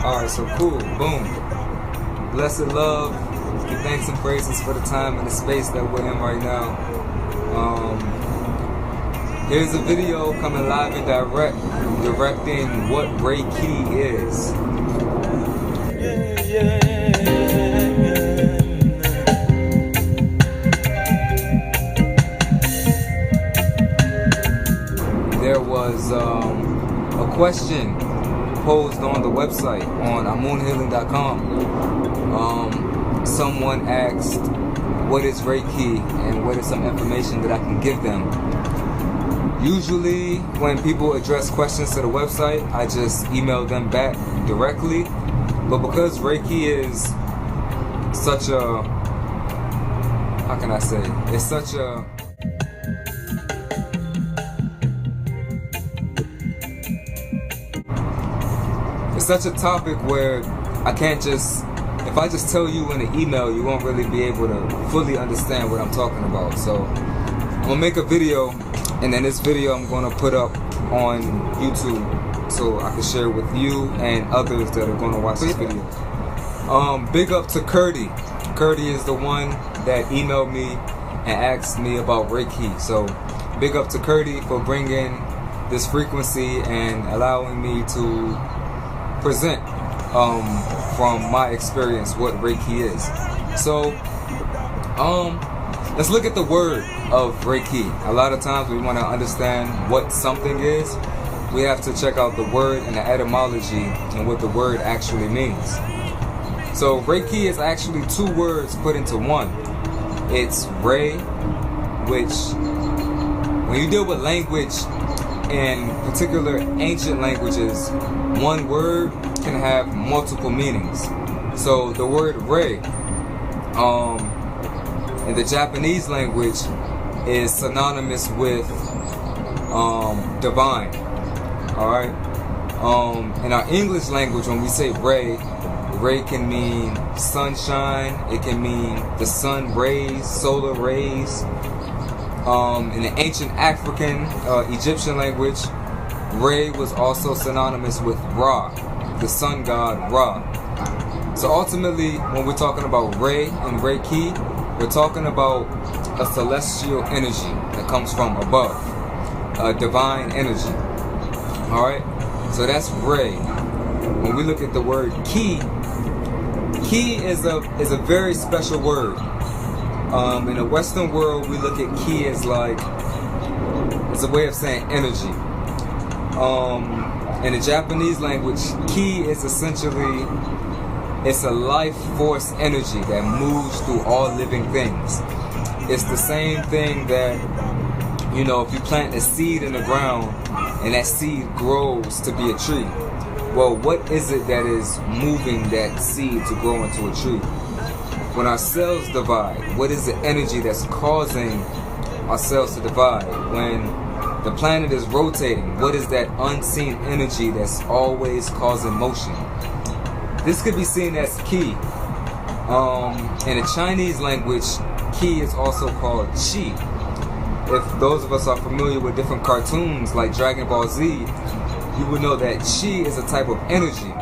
Alright, so cool. Boom. Blessed love. Give thanks and praises for the time and the space that we're in right now. Here's a video coming live and direct, directing what Reiki is. There was a question posed on the website on amunhealing.com. Someone asked, what is Reiki and what is some information that I can give them? Usually when people address questions to the website, I just email them back directly. But because Reiki is such a, how can I say, it's such a, topic where I can't just, if I just tell you in an email, you won't really be able to fully understand what I'm talking about. So I'm gonna make a video, and then this video I'm gonna put up on YouTube so I can share with you and others that are gonna watch this video. Big up to Curdy. Curdy is the one that emailed me and asked me about Reiki. So big up to Curdy for bringing this frequency and allowing me to present from my experience what Reiki is. So let's look at the word of Reiki. A lot of times we want to understand what something is. We have to check out the word and the etymology and what the word actually means. So Reiki is actually two words put into one. It's Rei, which when you deal with language, in particular ancient languages, one word can have multiple meanings. So the word Rei in the Japanese language is synonymous with divine. Alright? In our English language, when we say Rei, Rei can mean sunshine, it can mean the sun rays, solar rays. In the ancient African, Egyptian language, Rei was also synonymous with Ra, the sun god Ra. So ultimately, when we're talking about Rei and Reiki, we're talking about a celestial energy that comes from above, a divine energy. Alright? So that's Rei. When we look at the word Ki, Ki is a very special word. In the Western world, we look at Ki as like, it's a way of saying energy. In the Japanese language, Ki is essentially, it's a life force energy that moves through all living things. It's the same thing that, you know, if you plant a seed in the ground and that seed grows to be a tree. Well, what is it that is moving that seed to grow into a tree? When our cells divide, what is the energy that's causing our cells to divide? When the planet is rotating, what is that unseen energy that's always causing motion? This could be seen as Ki. In the Chinese language, Ki is also called Qi. If those of us are familiar with different cartoons like Dragon Ball Z, you would know that Qi is a type of energy.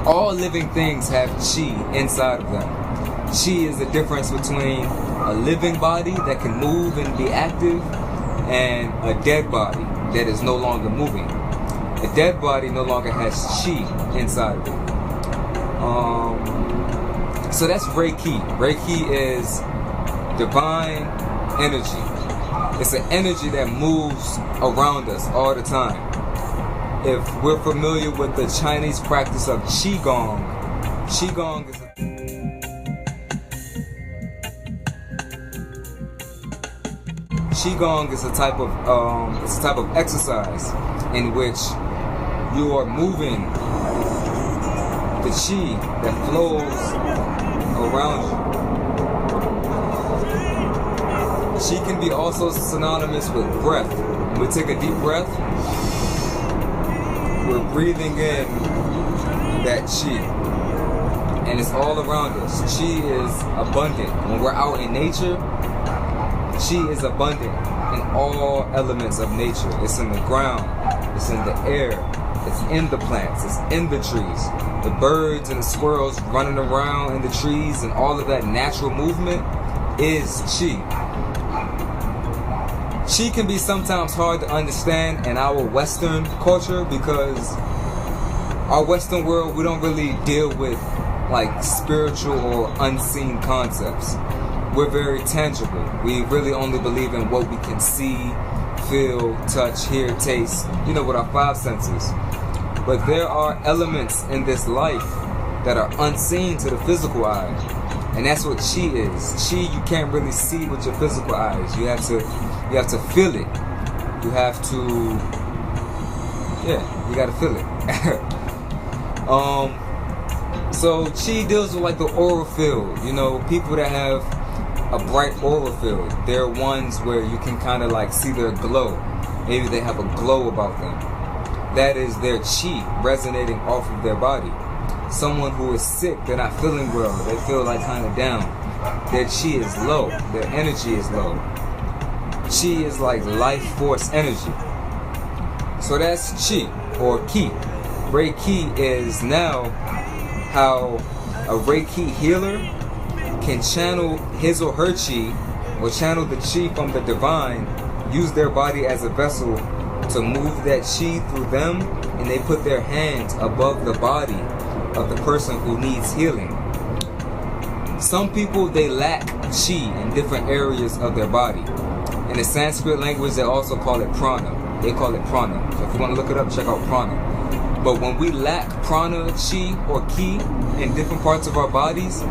All living things have Qi inside of them. Qi is the difference between a living body that can move and be active and a dead body that is no longer moving. A dead body no longer has Qi inside of it. So that's Reiki. Reiki is divine energy. It's an energy that moves around us all the time. If we're familiar with the Chinese practice of Qigong, Qigong is a type of exercise in which you are moving the Qi that flows around you. Qi can be also synonymous with breath. When we take a deep breath, we're breathing in that Qi, and it's all around us. Qi is abundant. When we're out in nature, Chi is abundant in all elements of nature. It's in the ground, it's in the air, it's in the plants, it's in the trees. The birds and the squirrels running around in the trees and all of that natural movement is Chi. Chi can be sometimes hard to understand in our Western culture because our Western world, we don't really deal with like spiritual or unseen concepts. We're very tangible. We really only believe in what we can see, feel, touch, hear, taste, with our five senses. But there are elements in this life that are unseen to the physical eye. And that's what Chi is. Chi you can't really see with your physical eyes. You have to feel it. You have to, you gotta feel it. So Chi deals with like the aura field. People that have a bright aura field, they're ones where you can kind of like see their glow. Maybe they have a glow about them. That is their Chi resonating off of their body. Someone who is sick, they're not feeling well, they feel like kind of down. Their Chi is low, their energy is low. Chi is like life force energy. So that's Chi or Ki. Reiki is now how a Reiki healer can channel his or her Chi, or channel the Chi from the divine, use their body as a vessel to move that Chi through them, and they put their hands above the body of the person who needs healing. Some people, they lack Chi in different areas of their body. In the Sanskrit language, they also call it prana. They call it prana. So if you want to look it up, check out prana. But when we lack prana, Chi, or Ki in different parts of our bodies,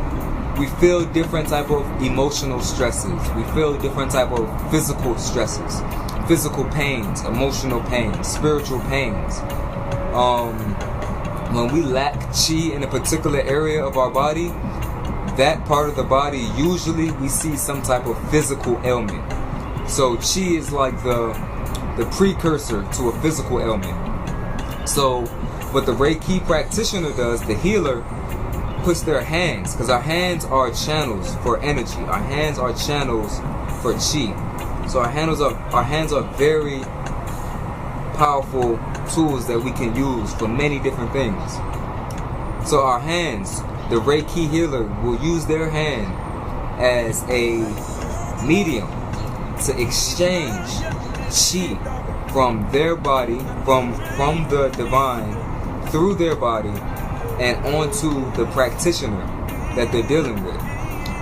we feel different type of emotional stresses. We feel different type of physical stresses, physical pains, emotional pains, spiritual pains. When we lack Chi in a particular area of our body, that part of the body, usually we see some type of physical ailment. So Chi is like the precursor to a physical ailment. So what the Reiki practitioner does, the healer, puts their hands, because our hands are channels for energy. Our hands are channels for Chi. So our hands are very powerful tools that we can use for many different things. So our hands, the Reiki healer will use their hand as a medium to exchange Chi from their body, from the divine, through their body, and onto the practitioner that they're dealing with.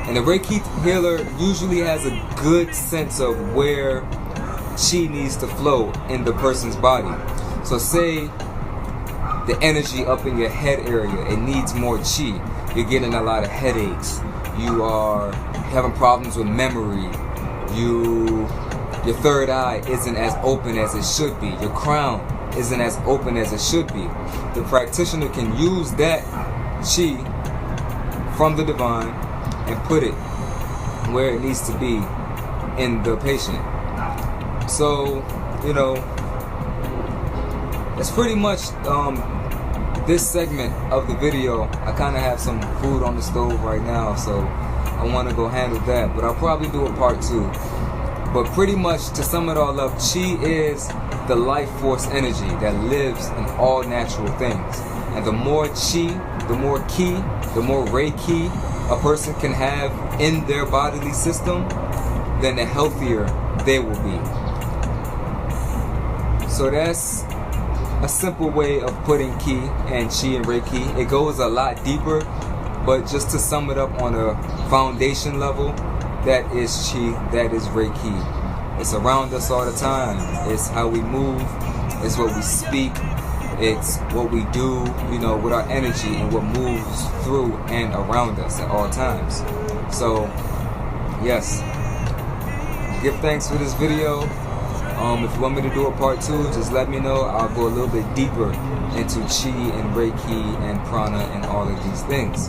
And the Reiki healer usually has a good sense of where Chi needs to flow in the person's body. So say the energy up in your head area, it needs more Chi. You're getting a lot of headaches. You are having problems with memory. Your third eye isn't as open as it should be. Your crown isn't as open as it should be. The practitioner can use that Chi from the divine and put it where it needs to be in the patient. So, it's pretty much this segment of the video. I kind of have some food on the stove right now, so I want to go handle that, but I'll probably do a part 2. But pretty much, to sum it all up, Chi is the life force energy that lives in all natural things. And the more Chi, the more Ki, the more Reiki a person can have in their bodily system, then the healthier they will be. So that's a simple way of putting Ki and Chi and Reiki. It goes a lot deeper, but just to sum it up on a foundation level, that is Chi, that is Reiki. It's around us all the time. It's how we move, it's what we speak, it's what we do, with our energy and what moves through and around us at all times. So, yes, give thanks for this video. If you want me to do a part 2, just let me know. I'll go a little bit deeper into Chi and Reiki and Prana and all of these things.